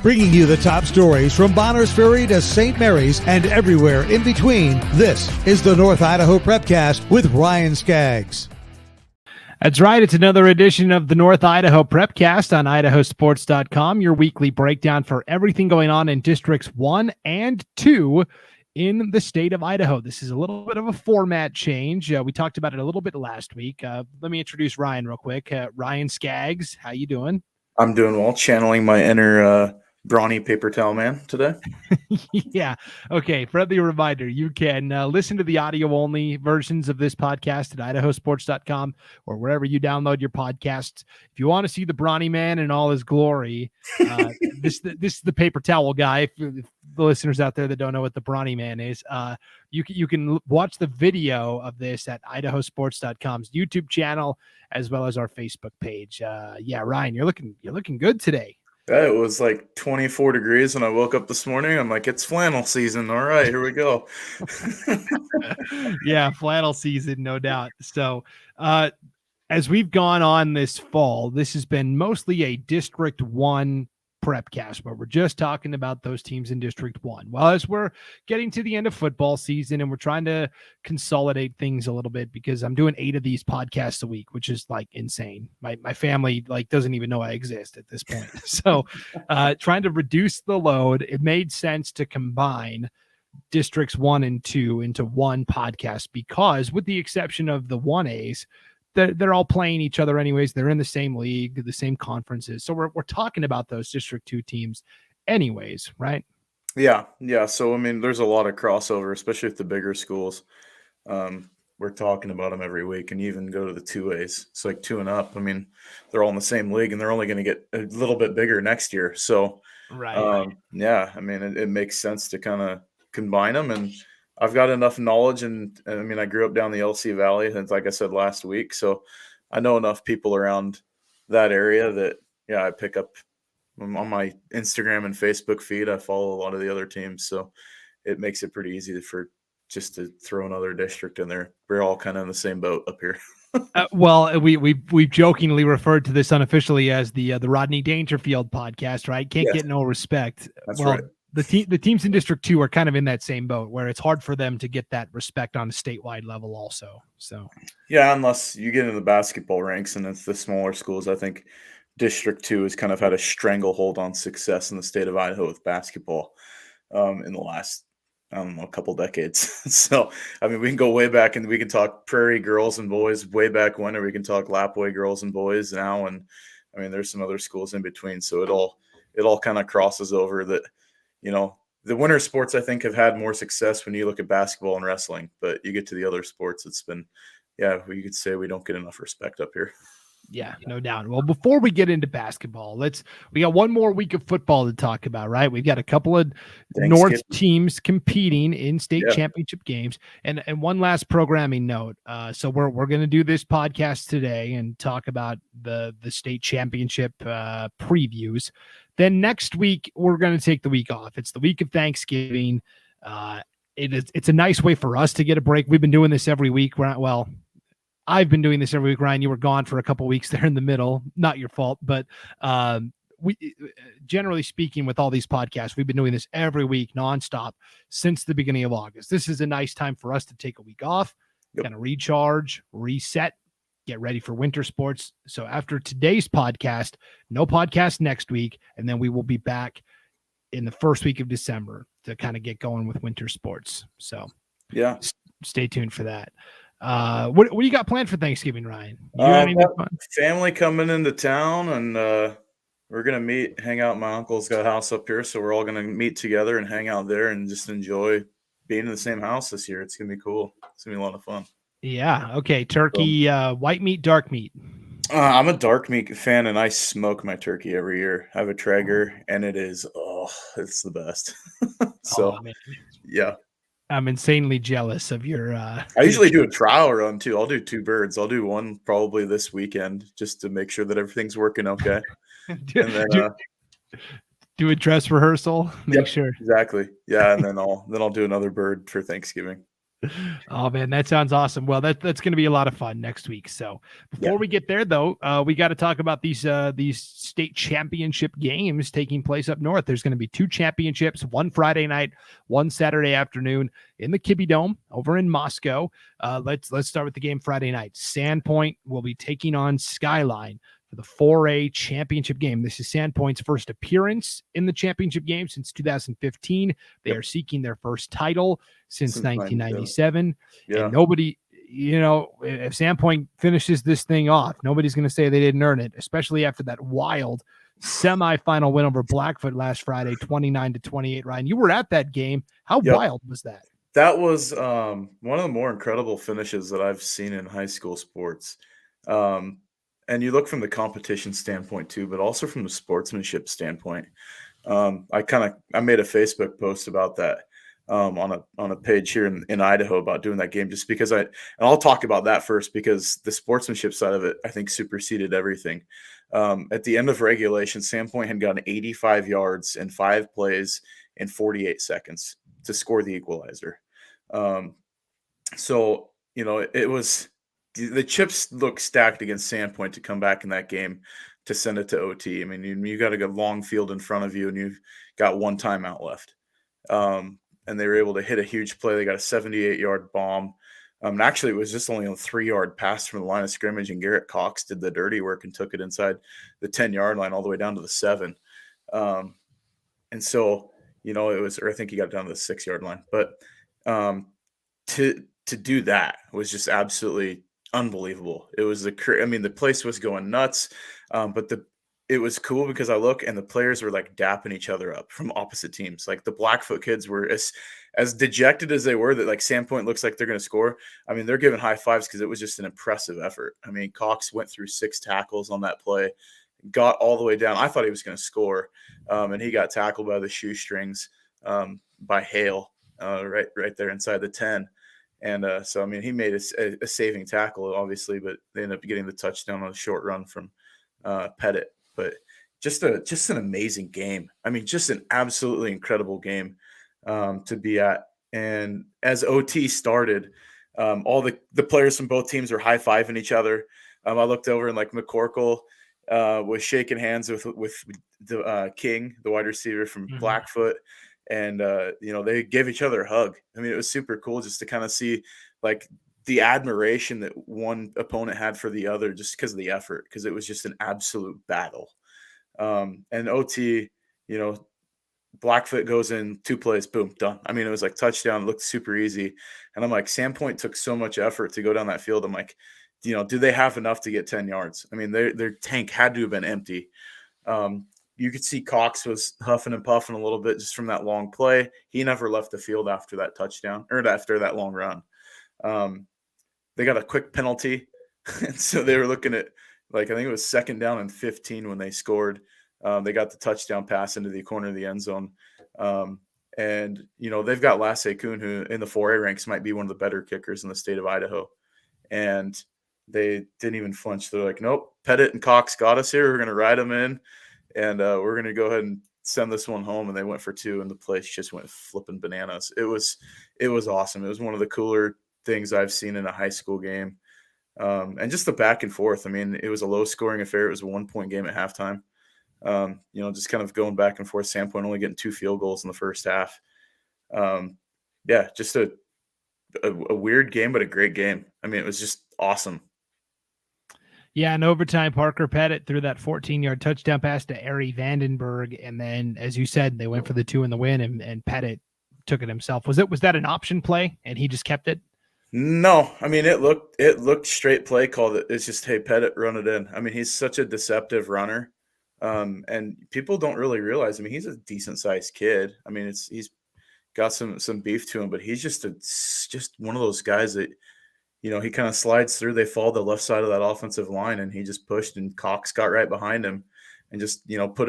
Bringing you the top stories from Bonners Ferry to St. Mary's and everywhere in between. This is the North Idaho Prepcast with Ryan Scaggs. That's right. It's another edition of the North Idaho Prepcast on IdahoSports.com, your weekly breakdown for everything going on in Districts 1 and 2 in the state of Idaho. This is a little bit of a format change. We talked about it a little bit last week. Let me introduce Ryan real quick. Ryan Scaggs, how you doing? I'm doing well, channeling my inner brawny paper towel man today. Yeah. Okay. Friendly reminder, you can listen to the audio-only versions of this podcast at IdahoSports.com or wherever you download your podcasts. If you want to see the brawny man in all his glory, this is the paper towel guy. If the listeners out there that don't know what the brawny man is, you can watch the video of this at IdahoSports.com's YouTube channel as well as our Facebook page. Yeah, Ryan, you're looking good today. Yeah, it was like 24 degrees when I woke up this morning. I'm like, it's flannel season. All right, here we go. Yeah, flannel season, no doubt. So as we've gone on this fall, this has been mostly a District 1 Prepcast, where we're just talking about those teams in District 1. Well, as we're getting to the end of football season and we're trying to consolidate things a little bit, because I'm doing 8 of these podcasts a week, which is like insane. My family doesn't even know I exist at this point. So trying to reduce the load, it made sense to combine Districts 1 and 2 into one podcast, because with the exception of the 1As, they're all playing each other anyways. They're in the same league, the same conferences. So we're talking about those District 2 teams anyways, right? Yeah. So, I mean, there's a lot of crossover, especially with the bigger schools. We're talking about them every week, and you even go to the 2As. It's like 2 and up. I mean, they're all in the same league, and they're only going to get a little bit bigger next year. So, right. Yeah, I mean, it makes sense to kind of combine them, and I've got enough knowledge, and I mean, I grew up down the LC Valley, and like I said last week, so I know enough people around that area that, yeah, I pick up on my Instagram and Facebook feed. I follow a lot of the other teams, so it makes it pretty easy for just to throw another district in there. We're all kind of in the same boat up here. Well, we've jokingly referred to this unofficially as the Rodney Dangerfield podcast, right? Can't get no respect. That's right. The teams in District 2 are kind of in that same boat, where it's hard for them to get that respect on a statewide level also. So yeah, unless you get into the basketball ranks and it's the smaller schools, I think District 2 has kind of had a stranglehold on success in the state of Idaho with basketball in the last, I don't know, a couple decades. So, I mean, we can go way back and we can talk Prairie girls and boys way back when, or we can talk Lapway girls and boys now. And I mean, there's some other schools in between. So it all kind of crosses over that. You know, the winter sports, I think, have had more success when you look at basketball and wrestling, but you get to the other sports, it's been, yeah, you could say we don't get enough respect up here. Yeah, no doubt. Well, before we get into basketball, we got one more week of football to talk about, right? We've got a couple of North teams competing in state championship games, and one last programming note. So we're going to do this podcast today and talk about the state championship previews. Then next week, we're going to take the week off. It's the week of Thanksgiving. It's a nice way for us to get a break. We've been doing this every week. Well, I've been doing this every week. Ryan, you were gone for a couple of weeks there in the middle. Not your fault, but we, generally speaking, with all these podcasts, we've been doing this every week nonstop since the beginning of August. This is a nice time for us to take a week off, kind of recharge, reset, get ready for winter sports. So after today's podcast, no podcast next week, and then we will be back in the first week of December to kind of get going with winter sports. So yeah, stay tuned for that. What do you got planned for Thanksgiving, Ryan? Family coming into town, and we're gonna hang out. My uncle's got a house up here, so we're all gonna meet together and hang out there and just enjoy being in the same house this year. It's gonna be cool. It's gonna be a lot of fun. Yeah. Okay. Turkey, white meat, dark meat. I'm a dark meat fan, and I smoke my turkey every year. I have a Traeger, and it's the best. So, yeah. I'm insanely jealous of your. I usually do a trial run too. I'll do 2 birds. I'll do one probably this weekend just to make sure that everything's working okay. Do a dress rehearsal. Make sure. Exactly. Yeah, and then I'll do another bird for Thanksgiving. Oh man, that sounds awesome. Well, that's going to be a lot of fun next week. So before we get there, though, we got to talk about these state championship games taking place up north. There's going to be 2 championships, one Friday night, one Saturday afternoon in the Kibbe Dome over in Moscow. Let's start with the game Friday night. Sandpoint will be taking on Skyline for the 4A championship game. This is Sandpoint's first appearance in the championship game since 2015. They are seeking their first title since 1997. And nobody, if Sandpoint finishes this thing off, nobody's going to say they didn't earn it, especially after that wild semifinal win over Blackfoot last Friday, 29-28. Ryan, you were at that game. How wild was that? That was one of the more incredible finishes that I've seen in high school sports. And you look from the competition standpoint too, but also from the sportsmanship standpoint. I made a Facebook post about that on a page here in Idaho about doing that game, just because and I'll talk about that first because the sportsmanship side of it, I think, superseded everything. At the end of regulation, Sandpoint had gotten 85 yards in 5 plays in 48 seconds to score the equalizer. So, it was the chips look stacked against Sandpoint to come back in that game to send it to OT. I mean, you got a good long field in front of you and you've got 1 timeout left. And they were able to hit a huge play. They got a 78-yard bomb. And actually, it was just only a 3-yard pass from the line of scrimmage, and Garrett Cox did the dirty work and took it inside the 10-yard line all the way down to the 7. And so, it was, or I think he got down to the 6-yard line. But to do that was just absolutely unbelievable. It was the place was going nuts, but it was cool because I look and the players were like dapping each other up from opposite teams. Like the Blackfoot kids were as dejected as they were that like Sandpoint looks like they're going to score. I mean, they're giving high fives because it was just an impressive effort. I mean, Cox went through 6 tackles on that play, got all the way down. I thought he was going to score, and he got tackled by the shoestrings by Hale right there inside the 10. And so, I mean, he made a saving tackle, obviously, but they ended up getting the touchdown on a short run from Pettit. But just an amazing game. I mean, just an absolutely incredible game to be at. And as OT started, all the players from both teams were high-fiving each other. I looked over and like McCorkle was shaking hands with the King, the wide receiver from Blackfoot. And, they gave each other a hug. I mean, it was super cool just to kind of see like the admiration that one opponent had for the other just because of the effort, because it was just an absolute battle. And OT, Blackfoot goes in 2 plays, boom, done. I mean, it was like touchdown, looked super easy. And I'm like, Sandpoint took so much effort to go down that field. I'm like, do they have enough to get 10 yards? I mean, their tank had to have been empty. You could see Cox was huffing and puffing a little bit just from that long play. He never left the field after that touchdown or after that long run. They got a quick penalty. And so they were looking at, like, I think it was 2nd down and 15 when they scored. They got the touchdown pass into the corner of the end zone. And, they've got Lasse Kuhn, who in the 4A ranks might be one of the better kickers in the state of Idaho. And they didn't even flinch. They're like, nope, Pettit and Cox got us here. We're going to ride them in. And we're going to go ahead and send this one home. And they went for 2, and the place just went flipping bananas. It was awesome. It was one of the cooler things I've seen in a high school game. And just the back and forth. I mean, it was a low-scoring affair. It was a 1-point game at halftime. Just kind of going back and forth. Sandpoint only getting 2 field goals in the first half. Just a weird game, but a great game. I mean, it was just awesome. Yeah, in overtime, Parker Pettit threw that 14-yard touchdown pass to Ari Vandenberg, and then, as you said, they went for the 2 in the win, and Pettit took it himself. Was that an option play, and he just kept it? No, I mean, it looked straight play call. It's just, hey, Pettit, run it in. I mean, he's such a deceptive runner, and people don't really realize. I mean, he's a decent-sized kid. I mean, he's got some beef to him, but he's just one of those guys that, he kind of slides through. They fall the left side of that offensive line, and he just pushed, and Cox got right behind him and just, put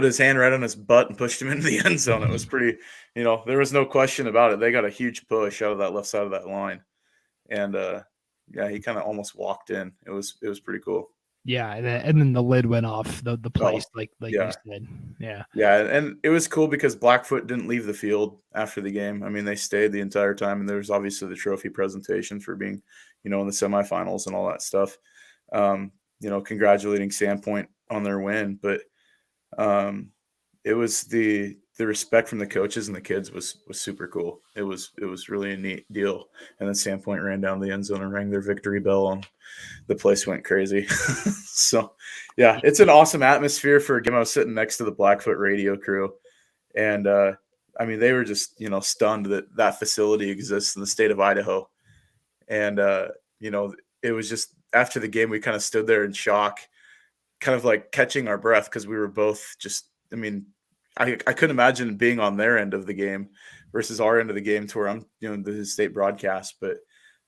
his hand right on his butt and pushed him into the end zone. It was pretty, there was no question about it. They got a huge push out of that left side of that line. And, he kind of almost walked in. It was pretty cool. Yeah, and then the lid went off the place, like yeah. you said. Yeah. Yeah, and it was cool because Blackfoot didn't leave the field after the game. I mean, they stayed the entire time, and there was obviously the trophy presentation for being, in the semifinals and all that stuff. Congratulating Sandpoint on their win, but it was the respect from the coaches and the kids was super cool. It was really a neat deal. And then Sandpoint ran down the end zone and rang their victory bell, and the place went crazy. So, yeah, it's an awesome atmosphere for a game. I was sitting next to the Blackfoot radio crew, and I mean, they were just stunned that facility exists in the state of Idaho, and it was just after the game we kind of stood there in shock, kind of like catching our breath because we were both just. I mean, I couldn't imagine being on their end of the game versus our end of the game to where I'm the state broadcast, but.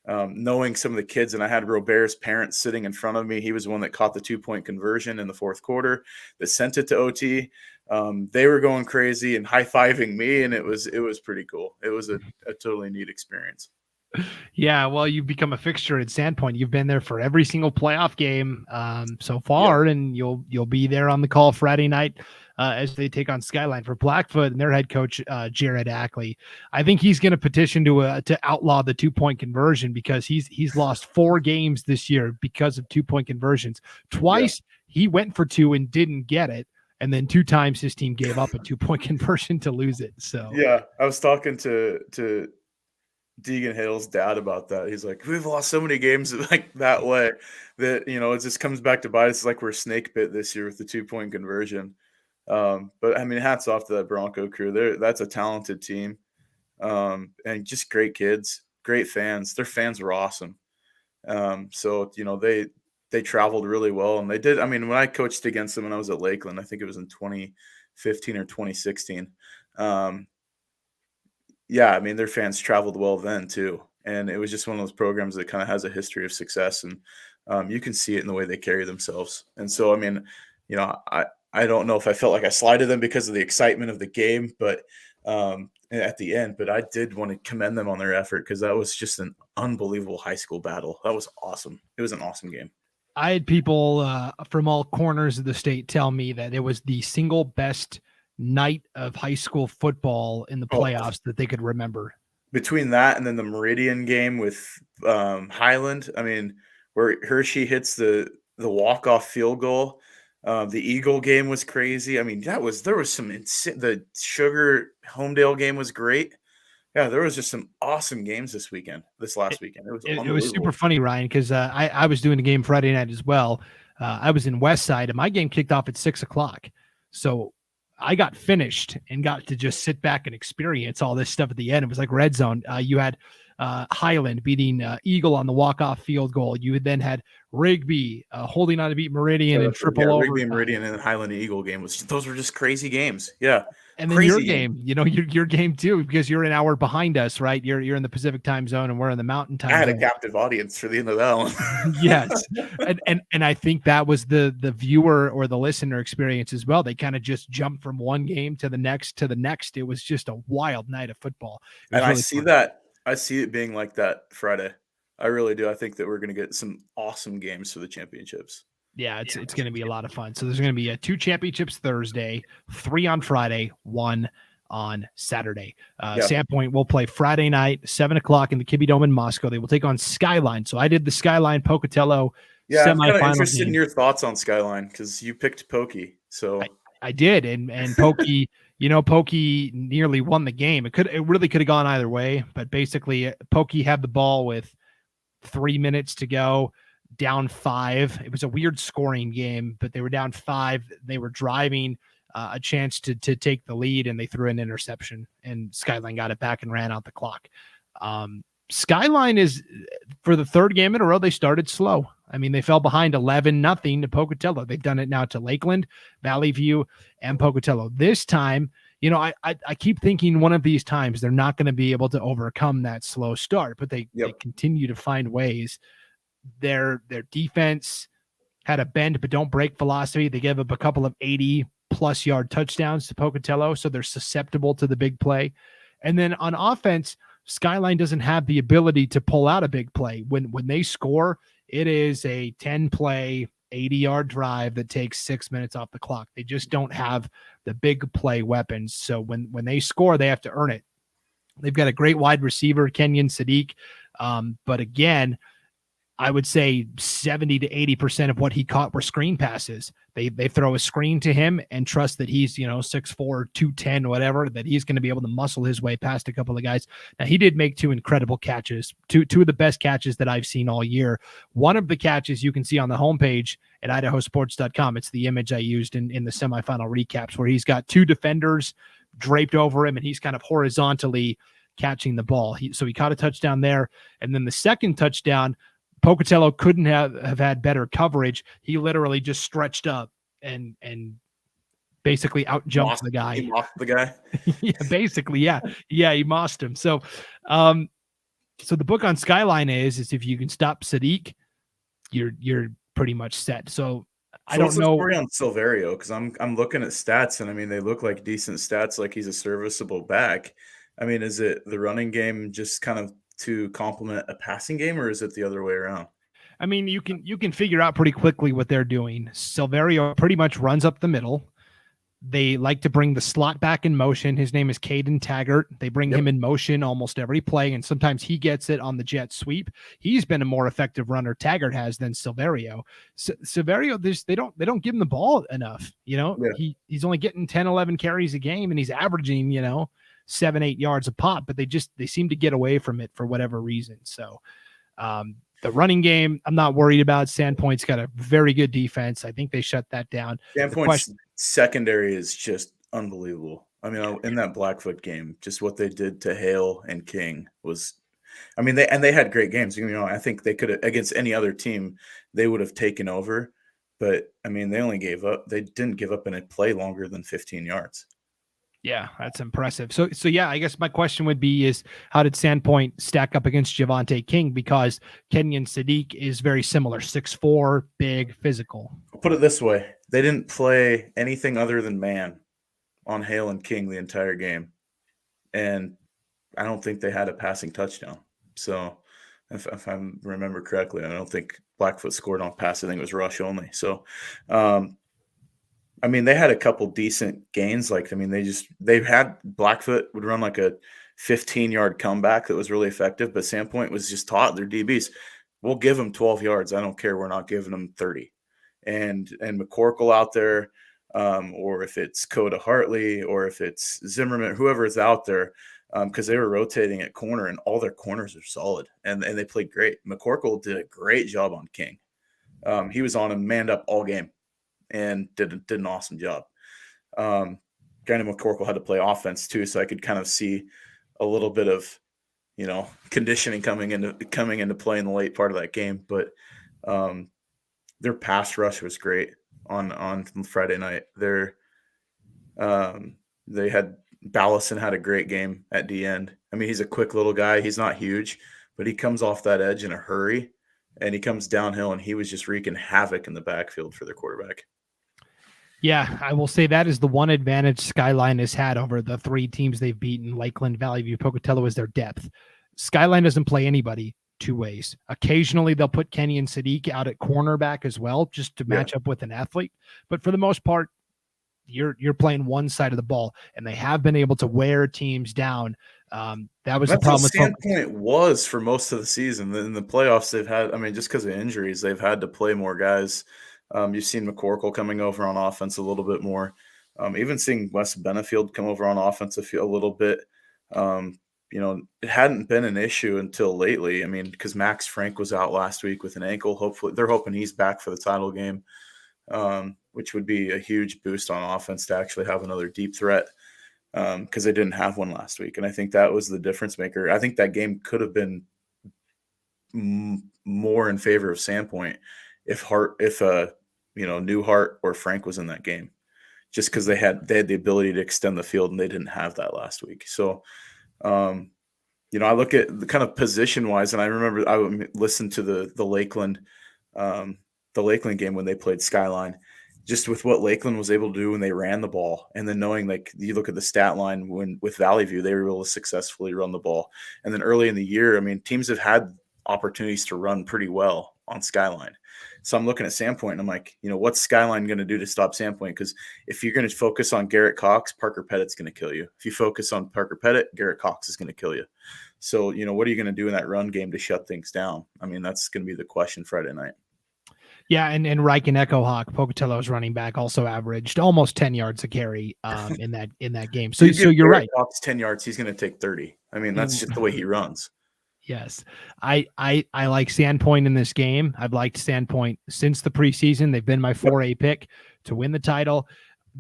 Knowing some of the kids, and I had Robert's parents sitting in front of me. He was the one that caught the 2-point conversion in the fourth quarter that sent it to OT. They were going crazy and high-fiving me, and it was pretty cool. It was a totally neat experience. Yeah, well, you've become a fixture at Sandpoint. You've been there for every single playoff game so far, and you'll be there on the call Friday night as they take on Skyline for Blackfoot and their head coach Jared Ackley. I think he's going to petition to outlaw the 2-point conversion because he's lost 4 games this year because of 2-point conversions. Twice he went for 2 and didn't get it. And then 2 times his team gave up a 2-point conversion to lose it. So yeah, I was talking to Deegan Hale's dad about that. He's like, we've lost so many games like that way that it just comes back to bite us. It's like we're snake bit this year with the 2-point conversion. But I mean, hats off to that Bronco crew. That's a talented team, and just great kids, great fans. Their fans were awesome. So they traveled really well, and they did. I mean, when I coached against them when I was at Lakeland, I think it was in 2015 or 2016. Yeah, I mean, their fans traveled well then too, and it was just one of those programs that kind of has a history of success, and you can see it in the way they carry themselves. And so, I mean, I don't know if I felt like I slighted them because of the excitement of the game, but at the end, but I did want to commend them on their effort because that was just an unbelievable high school battle. That was awesome. It was an awesome game. I had people from all corners of the state tell me that it was the single best night of high school football in the playoffs that they could remember. Between that and then the Meridian game with Highland, I mean, where Hershey hits the walk-off field goal. The Eagle game was crazy. I mean, there was some the Sugar Homedale game was great. Yeah, there was just some awesome games this last weekend. It was super funny, Ryan, because I was doing the game Friday night as well. I was in West Side, and my game kicked off at 6:00. So I got finished and got to just sit back and experience all this stuff at the end. It was like red zone. You had Highland beating Eagle on the walk-off field goal. You then had Rigby holding on to beat Meridian and triple over. Rigby, Meridian, and the Highland Eagle game those were just crazy games. Yeah. And then your game, your game too, because you're an hour behind us, right? You're in the Pacific time zone and we're in the mountain time zone. I had a captive audience for the end of that one. Yes. And I think that was the viewer or the listener experience as well. They kind of just jumped from one game to the next. It was just a wild night of football. And really I see it being like that Friday. I really do. I think that we're going to get some awesome games for the championships. Yeah, it's going to be a lot of fun. So there's going to be 2 championships Thursday, 3 on Friday, 1 on Saturday. Sandpoint will play Friday night, 7:00 in the Kibbe Dome in Moscow. They will take on Skyline. So I did the Skyline Pocatello semifinal. I'm kind of interested game. in your thoughts on Skyline because you picked Pokey. So I did, and Pokey, Pokey nearly won the game. It really could have gone either way, but basically Pokey had the ball with 3 minutes to go. Down 5. It was a weird scoring game, but they were down 5. They were driving a chance to take the lead, and they threw an interception, and Skyline got it back and ran out the clock. Skyline is, for the 3rd game in a row, they started slow. I mean, they fell behind 11-0 to Pocatello. They've done it now to Lakeland, Valley View, and Pocatello. This time, I keep thinking one of these times they're not going to be able to overcome that slow start, but they continue to find ways. Their defense had a bend but don't break philosophy. They gave up a couple of 80-plus yard touchdowns to Pocatello, so they're susceptible to the big play. And then on offense, Skyline doesn't have the ability to pull out a big play. When they score, it is a 10-play, 80-yard drive that takes 6 minutes off the clock. They just don't have the big play weapons. So when they score, they have to earn it. They've got a great wide receiver, Kenyon Sadiq. But again, I would say 70 to 80% of what he caught were screen passes. They throw a screen to him and trust that he's, 6'4", 210, whatever, that he's going to be able to muscle his way past a couple of guys. Now, he did make two incredible catches, two of the best catches that I've seen all year. One of the catches you can see on the homepage at IdahoSports.com. It's the image I used in the semifinal recaps, where he's got two defenders draped over him and he's kind of horizontally catching the ball. So he caught a touchdown there. And then the second touchdown, Pocatello couldn't have had better coverage. He literally just stretched up and basically out-jumped the guy. He mossed the guy? Yeah, basically, yeah. Yeah, he mossed him. So so the book on Skyline is if you can stop Sadiq, you're pretty much set. So I don't know. What's the story on Silverio? Because I'm looking at stats, and I mean, they look like decent stats, like he's a serviceable back. I mean, is it the running game just kind of to complement a passing game, or is it the other way around? I mean, you can figure out pretty quickly what they're doing. Silverio pretty much runs up the middle. They like to bring the slot back in motion. His name is Caden Taggart. They bring him in motion almost every play, and sometimes he gets it on the jet sweep. He's been a more effective runner, Taggart has, than Silverio. Silverio, they don't give him the ball enough. He's only getting 10, 11 carries a game, and he's averaging 7-8 yards a pop, but they seem to get away from it for whatever reason. So the running game, I'm not worried about. Sandpoint's got a very good defense. I think they shut that down. Sandpoint's secondary is just unbelievable. I mean, in that Blackfoot game, just what they did to Hale and King was, I mean, they had great games. I think they could have, against any other team, they would have taken over. But I mean, they didn't give up in a play longer than 15 yards. Yeah, that's impressive. So yeah, I guess my question would be is how did Sandpoint stack up against Javante King? Because Kenyon Sadiq is very similar, 6'4", big, physical. I'll put it this way. They didn't play anything other than man on Hale and King the entire game. And I don't think they had a passing touchdown. So if I remember correctly, I don't think Blackfoot scored on pass. I think it was rush only. So, I mean, they had a couple decent gains. They had Blackfoot would run like a 15-yard comeback that was really effective, but Sandpoint was just taught their DBs, we'll give them 12 yards. I don't care. We're not giving them 30. And McCorkle out there, or if it's Coda Hartley, or if it's Zimmerman, whoever is out there, because they were rotating at corner, and all their corners are solid, and they played great. McCorkle did a great job on King. He was on him, manned up all game, and did an awesome job. Granted, McCorkle had to play offense too, so I could kind of see a little bit of, conditioning coming into play in the late part of that game. But their pass rush was great on Friday night. They had Ballison had a great game at the end. I mean, he's a quick little guy. He's not huge, but he comes off that edge in a hurry, and he comes downhill, and he was just wreaking havoc in the backfield for their quarterback. Yeah, I will say that is the one advantage Skyline has had over the three teams they've beaten, Lakeland, Valley View, Pocatello, is their depth. Skyline doesn't play anybody two ways. Occasionally, they'll put Kenyon Sadiq out at cornerback as well, just to match up with an athlete. But for the most part, you're playing one side of the ball, and they have been able to wear teams down. That was the problem with Sandpoint was for most of the season. In the playoffs, they've had, just because of injuries, they've had to play more guys. You've seen McCorkle coming over on offense a little bit more. Even seeing Wes Benefield come over on offense a little bit. It hadn't been an issue until lately. Because Max Frank was out last week with an ankle. Hopefully, they're hoping he's back for the title game, which would be a huge boost on offense to actually have another deep threat, because they didn't have one last week. And I think that was the difference maker. I think that game could have been more in favor of Sandpoint if Newhart or Frank was in that game, just because they had the ability to extend the field, and they didn't have that last week. So, I look at the kind of position wise, and I remember I would listen to the Lakeland game when they played Skyline, just with what Lakeland was able to do when they ran the ball, and then knowing, you look at the stat line with Valley View, they were able to successfully run the ball. And then early in the year, teams have had opportunities to run pretty well on Skyline. So I'm looking at Sandpoint and I'm like, what's Skyline going to do to stop Sandpoint? Because if you're going to focus on Garrett Cox, Parker Pettit's going to kill you. If you focus on Parker Pettit, Garrett Cox is going to kill you. So, what are you going to do in that run game to shut things down? I mean, that's going to be the question Friday night. Yeah, and Reich and Echo Hawk, Pocatello's running back, also averaged almost 10 yards a carry in that game. So you're right. Cox 10 yards, he's going to take 30. I mean, that's just the way he runs. Yes. I like Sandpoint in this game. I've liked Sandpoint since the preseason. They've been my 4A pick to win the title.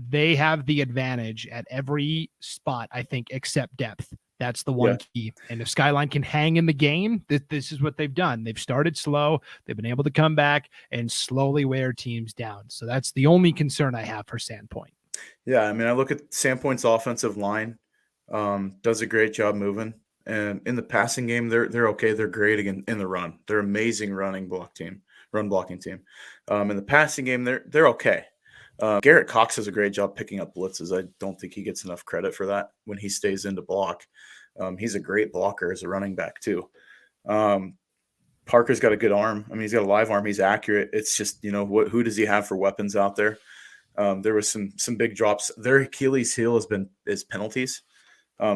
They have the advantage at every spot, I think, except depth. That's the one key. And if Skyline can hang in the game, this is what they've done. They've started slow. They've been able to come back and slowly wear teams down. So that's the only concern I have for Sandpoint. Yeah, I mean, I look at Sandpoint's offensive line, does a great job moving. And in the passing game, they're okay. They're great again in the run. They're amazing run blocking team. In the passing game, they're okay. Garrett Cox does a great job picking up blitzes. I don't think he gets enough credit for that when he stays in to block. He's a great blocker as a running back too. Parker's got a good arm. I mean, he's got a live arm. He's accurate. It's just, who does he have for weapons out there? There was some big drops. Their Achilles heel is penalties.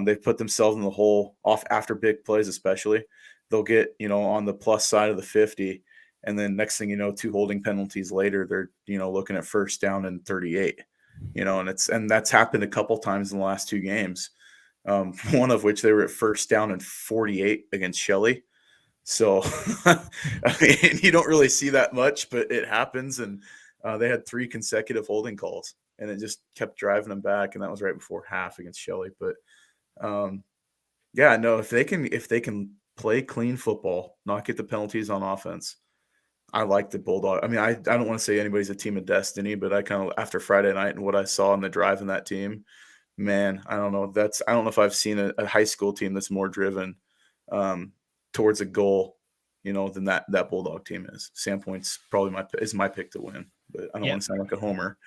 They've put themselves in the hole off after big plays, especially. They'll get, on the plus side of the 50. And then next thing you know, 2 holding penalties later, they're, looking at first down and 38, and that's happened a couple times in the last 2 games. One of which they were at first down and 48 against Shelley. So, I mean, you don't really see that much, but it happens. And they had 3 consecutive holding calls and it just kept driving them back. And that was right before half against Shelley. But if they can play clean football, not get the penalties on offense, I like the Bulldog. I mean, I don't want to say anybody's a team of destiny, but I kind of, after Friday night and what I saw in the drive in that team, man, I don't know. I don't know if I've seen a high school team that's more driven towards a goal, than that Bulldog team is. Sandpoint's probably my pick to win, but I don't want to sound like a homer.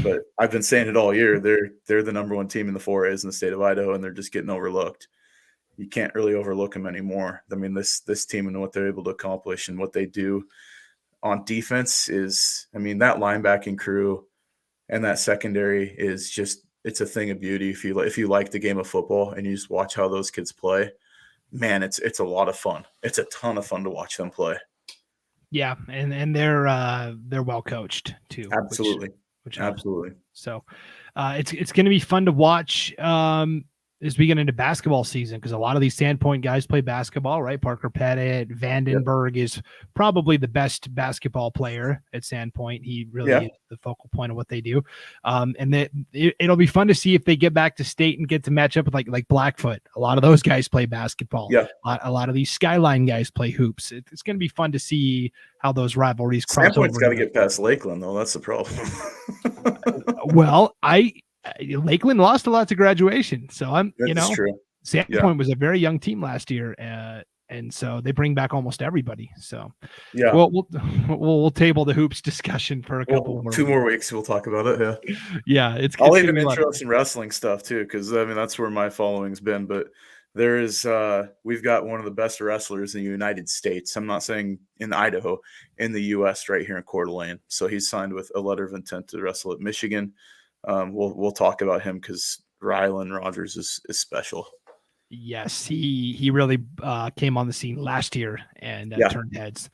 But I've been saying it all year. They're the number 1 team in the 4As in the state of Idaho, and they're just getting overlooked. You can't really overlook them anymore. I mean, this team and what they're able to accomplish and what they do on defense is, I mean, that linebacking crew and that secondary is just, it's a thing of beauty. If you like the game of football and you just watch how those kids play, man, it's a lot of fun. It's a ton of fun to watch them play. Yeah, and they're well coached too. Absolutely, which absolutely. So, it's going to be fun to watch. As we get into basketball season, because a lot of these Sandpoint guys play basketball, right? Parker Pettit, Vandenberg is probably the best basketball player at Sandpoint. He really is the focal point of what they do. And it'll be fun to see if they get back to state and get to match up with like Blackfoot. A lot of those guys play basketball. Yeah. A lot of these Skyline guys play hoops. It's going to be fun to see how those rivalries cross over. Sandpoint's got to get past Lakeland, though. That's the problem. Well, Lakeland lost a lot to graduation, so true. Sandpoint was a very young team last year, and so they bring back almost everybody. So we'll table the hoops discussion for a couple more. 2 more weeks, we'll talk about it. Yeah. I'll even intro some wrestling stuff too, because I mean that's where my following's been. But we've got one of the best wrestlers in the United States. I'm not saying in Idaho, in the U.S. right here in Coeur d'Alene. So he's signed with a letter of intent to wrestle at Michigan. We'll talk about him because Rylan Rogers is special. Yes, he really came on the scene last year and turned heads.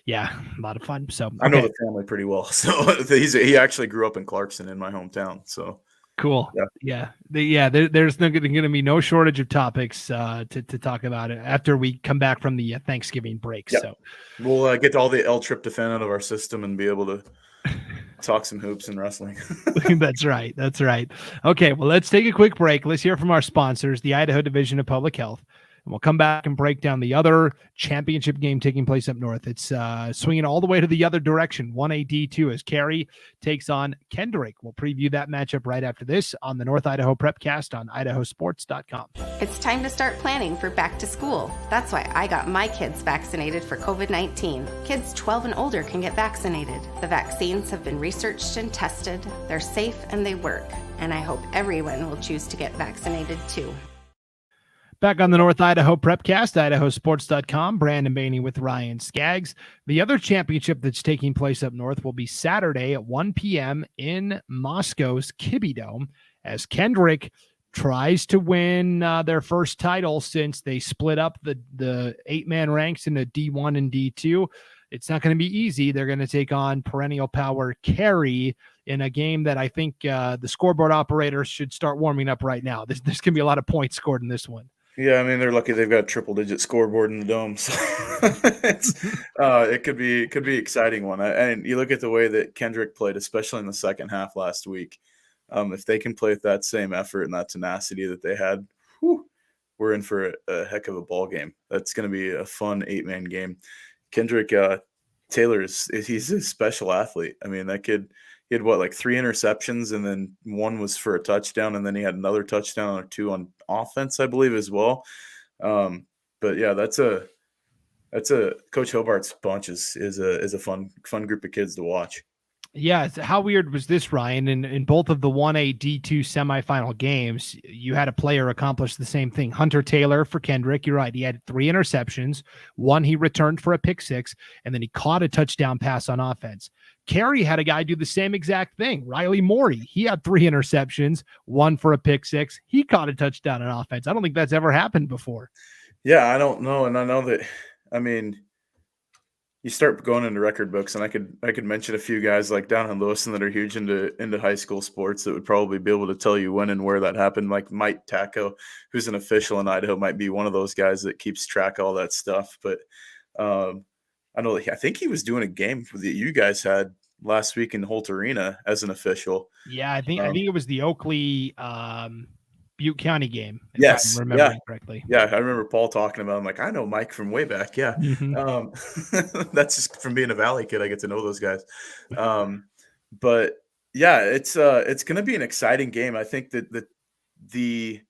Yeah, a lot of fun. So I know the family pretty well. So he actually grew up in Clarkson in my hometown. So cool. There's going to be no shortage of topics to talk about it after we come back from the Thanksgiving break. Yep. So we'll get all the L-tryptophan out of our system and be able to talk some hoops and wrestling. That's right. Okay, well, let's take a quick break. Let's hear from our sponsors, the Idaho Division of Public Health, and we'll come back and break down the other championship game taking place up north. It's swinging all the way to the other direction, 1AD2, as Cary takes on Kendrick. We'll preview that matchup right after this on the North Idaho Prepcast on IdahoSports.com. It's time to start planning for back to school. That's why I got my kids vaccinated for COVID-19. Kids 12 and older can get vaccinated. The vaccines have been researched and tested. They're safe and they work. And I hope everyone will choose to get vaccinated too. Back on the North Idaho Prepcast, IdahoSports.com, Brandon Baney with Ryan Scaggs. The other championship that's taking place up north will be Saturday at 1 p.m. in Moscow's Kibbe Dome as Kendrick tries to win their first title since they split up the 8-man ranks into D1 and D2. It's not going to be easy. They're going to take on perennial power Carey in a game that I think the scoreboard operators should start warming up right now. There's going to be a lot of points scored in this one. Yeah, I mean, they're lucky they've got a triple-digit scoreboard in the dome, so it could be exciting one. And you look at the way that Kendrick played, especially in the second half last week. If they can play with that same effort and that tenacity that they had, we're in for a heck of a ball game. That's going to be a fun 8-man game. Kendrick Taylor he's a special athlete. I mean, that kid, he had like 3 interceptions, and then 1 was for a touchdown, and then he had another touchdown or 2 on offense, I believe, as well. But yeah, that's a Coach Hobart's bunch is a fun group of kids to watch. Yeah, how weird was this, Ryan? In both of the 1A D2 semifinal games, you had a player accomplish the same thing. Hunter Taylor for Kendrick, you're right. He had 3 interceptions. 1 he returned for a pick 6, and then he caught a touchdown pass on offense. Carey had a guy do the same exact thing. Riley Morey, he had 3 interceptions, 1 for a pick 6. He caught a touchdown on offense. I don't think that's ever happened before. Yeah, I don't know, and I know that. I mean, you start going into record books, and I could mention a few guys like down in Lewiston that are huge into high school sports that would probably be able to tell you when and where that happened. Like Mike Tacko, who's an official in Idaho, might be one of those guys that keeps track of all that stuff. But I think he was doing a game that you guys had last week in Holt Arena as an official. Yeah, I think it was the Oakley Butte County game. Yes, if I'm remembering correctly. Yeah, I remember Paul talking about. I'm like, I know Mike from way back. Yeah, that's just from being a Valley kid. I get to know those guys. But yeah, it's going to be an exciting game. I think that the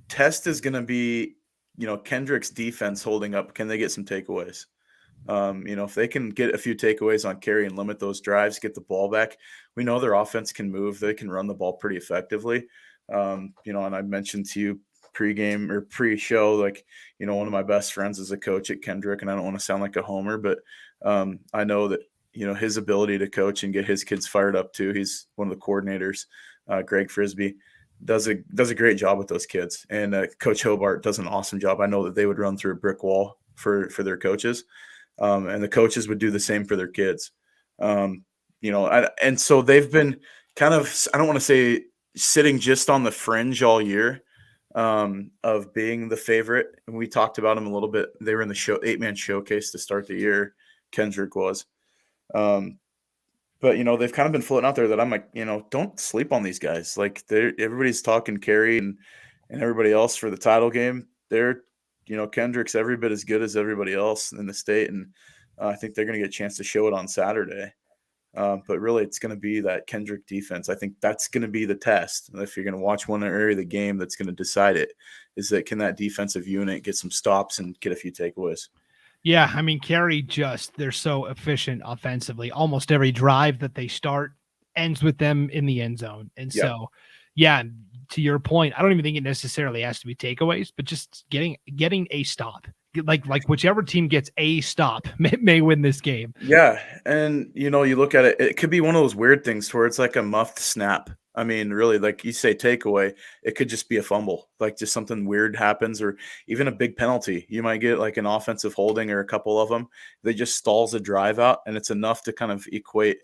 test is going to be, Kendrick's defense holding up. Can they get some takeaways? If they can get a few takeaways on Carey and limit those drives, get the ball back, we know their offense can move. They can run the ball pretty effectively. And I mentioned to you pregame or pre-show, like, one of my best friends is a coach at Kendrick, and I don't want to sound like a homer, but I know that, his ability to coach and get his kids fired up too. He's one of the coordinators, Greg Frisbee, does a great job with those kids. And Coach Hobart does an awesome job. I know that they would run through a brick wall for their coaches. And the coaches would do the same for their kids. And so they've been kind of, I don't want to say sitting just on the fringe all year of being the favorite. And we talked about them a little bit. They were in the 8-man showcase to start the year. Kendrick was. But, they've kind of been floating out there that I'm like, don't sleep on these guys. Like everybody's talking Carey and everybody else for the title game. They're, Kendrick's every bit as good as everybody else in the state. And I think they're going to get a chance to show it on Saturday. But really, it's going to be that Kendrick defense. I think that's going to be the test. And if you're going to watch one area of the game, that's going to decide it, is that can that defensive unit get some stops and get a few takeaways? Yeah, I mean, Carey they're so efficient offensively. Almost every drive that they start ends with them in the end zone. And so, yeah, to your point, I don't even think it necessarily has to be takeaways, but just getting a stop. Like whichever team gets a stop may win this game. Yeah, and you look at it, it could be one of those weird things where it's like a muffed snap. I mean, really, like you say takeaway, it could just be a fumble, like just something weird happens, or even a big penalty. You might get like an offensive holding or a couple of them. They just stalls a drive out, and it's enough to kind of equate,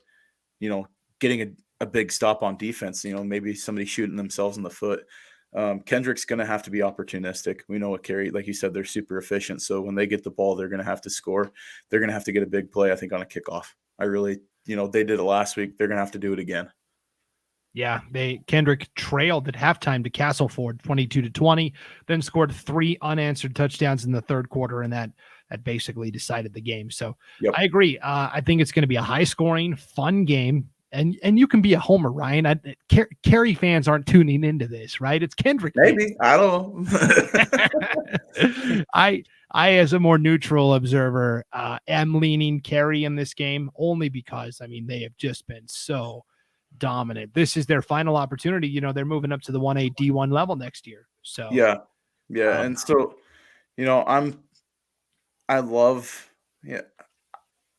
getting a big stop on defense. Maybe somebody shooting themselves in the foot. Kendrick's going to have to be opportunistic. We know what Carey, like you said, they're super efficient. So when they get the ball, they're going to have to score. They're going to have to get a big play, I think, on a kickoff. I really, they did it last week. They're going to have to do it again. Yeah, Kendrick trailed at halftime to Castleford 22-20, then scored 3 unanswered touchdowns in the third quarter, and that basically decided the game. So I agree. I think it's going to be a high-scoring, fun game. And you can be a homer, Ryan. Carey fans aren't tuning into this, right? It's Kendrick. Maybe. I don't know. I, as a more neutral observer, am leaning Carey in this game only because, they have just been so dominant. This is their final opportunity. They're moving up to the 1A D1 level next year. So yeah. Yeah, and so, I love, yeah.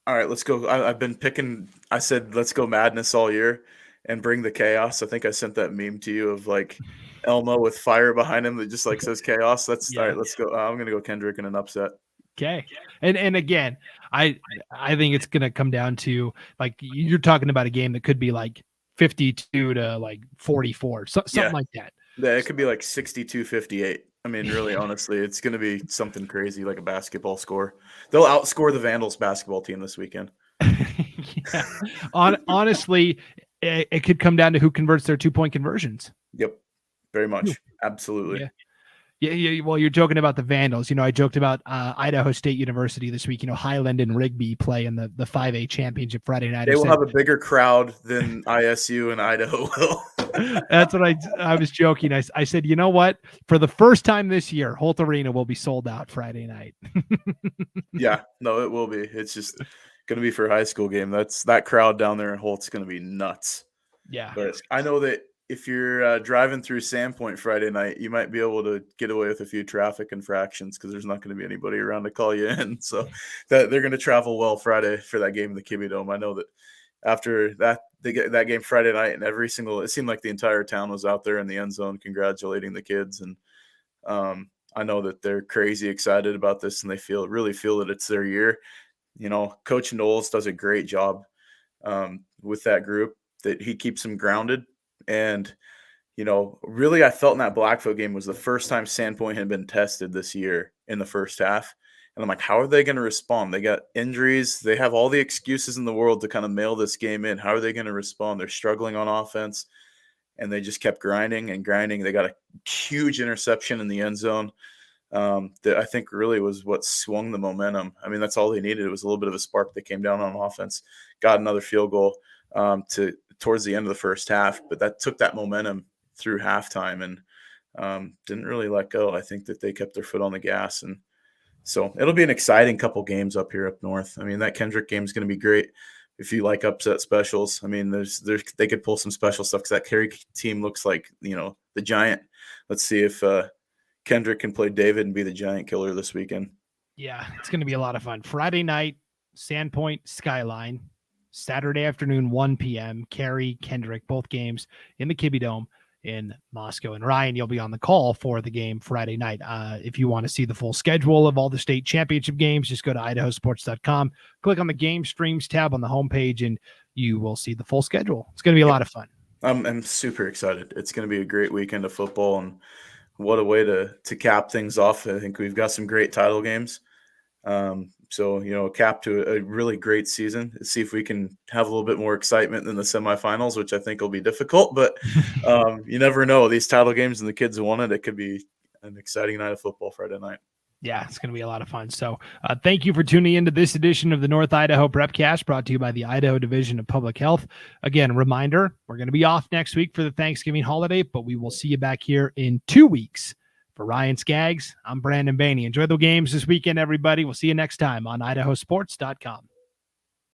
All right, let's go. I've been picking. I said let's go madness all year, and bring the chaos. I think I sent that meme to you of like Elmo with fire behind him that just like says chaos. That's all Yeah. right. Let's go. I'm gonna go Kendrick in an upset. Okay. And again, I think it's gonna come down to, like, you're talking about a game that could be like 52 to like 44, something like that. Yeah, it could be like 62-58. I mean, really, honestly, it's going to be something crazy, like a basketball score. They'll outscore the Vandals basketball team this weekend. Yeah. Honestly, it could come down to who converts their 2-point conversions. Yep, very much. Absolutely. Yeah. Yeah. Well, you're joking about the Vandals. I joked about Idaho State University this week. Highland and Rigby play in the 5A championship Friday night. They will have a bigger crowd than ISU and Idaho will. That's what I was joking. I said, you know what? For the first time this year, Holt Arena will be sold out Friday night. Yeah, no, it will be. It's just going to be for a high school game. That crowd down there in Holt's going to be nuts. Yeah. But I know that if you're driving through Sandpoint Friday night, you might be able to get away with a few traffic infractions because there's not going to be anybody around to call you in. So that they're going to travel well Friday for that game in the Kibbe Dome. I know that after that, they get that game Friday night, and it seemed like the entire town was out there in the end zone congratulating the kids. And I know that they're crazy excited about this, and they really feel that it's their year. Coach Knowles does a great job with that group, that he keeps them grounded. And, really, I felt in that Blackfoot game was the first time Sandpoint had been tested this year in the first half. And I'm like, how are they going to respond? They got injuries. They have all the excuses in the world to kind of mail this game in. How are they going to respond? They're struggling on offense, and they just kept grinding and grinding. They got a huge interception in the end zone that I think really was what swung the momentum. I mean, that's all they needed. It was a little bit of a spark that came down on offense, got another field goal towards the end of the first half, but that took that momentum through halftime and didn't really let go. I think that they kept their foot on the gas, and so it'll be an exciting couple games up here up north. I mean, that Kendrick game is going to be great if you like upset specials. I mean, they could pull some special stuff because that Kerry team looks like the giant. Let's see if Kendrick can play David and be the giant killer this weekend. Yeah, it's going to be a lot of fun. Friday night, Sandpoint Skyline. Saturday afternoon, 1 p.m. Kerry, Kendrick, both games in the Kibbe Dome in Moscow. And Ryan, you'll be on the call for the game Friday night. If you want to see the full schedule of all the state championship games, just go to IdahoSports.com, click on the game streams tab on the homepage, and you will see the full schedule. It's going to be a lot of fun. I'm super excited. It's going to be a great weekend of football, and what a way to cap things off. I think we've got some great title games. So, cap to a really great season. Let's see if we can have a little bit more excitement than the semifinals, which I think will be difficult. But you never know. These title games and the kids who won it could be an exciting night of football Friday night. Yeah, it's going to be a lot of fun. So thank you for tuning into this edition of the North Idaho Prepcast, brought to you by the Idaho Division of Public Health. Again, reminder, we're going to be off next week for the Thanksgiving holiday, but we will see you back here in 2 weeks. For Ryan Scaggs, I'm Brandon Baney. Enjoy the games this weekend, everybody. We'll see you next time on IdahoSports.com.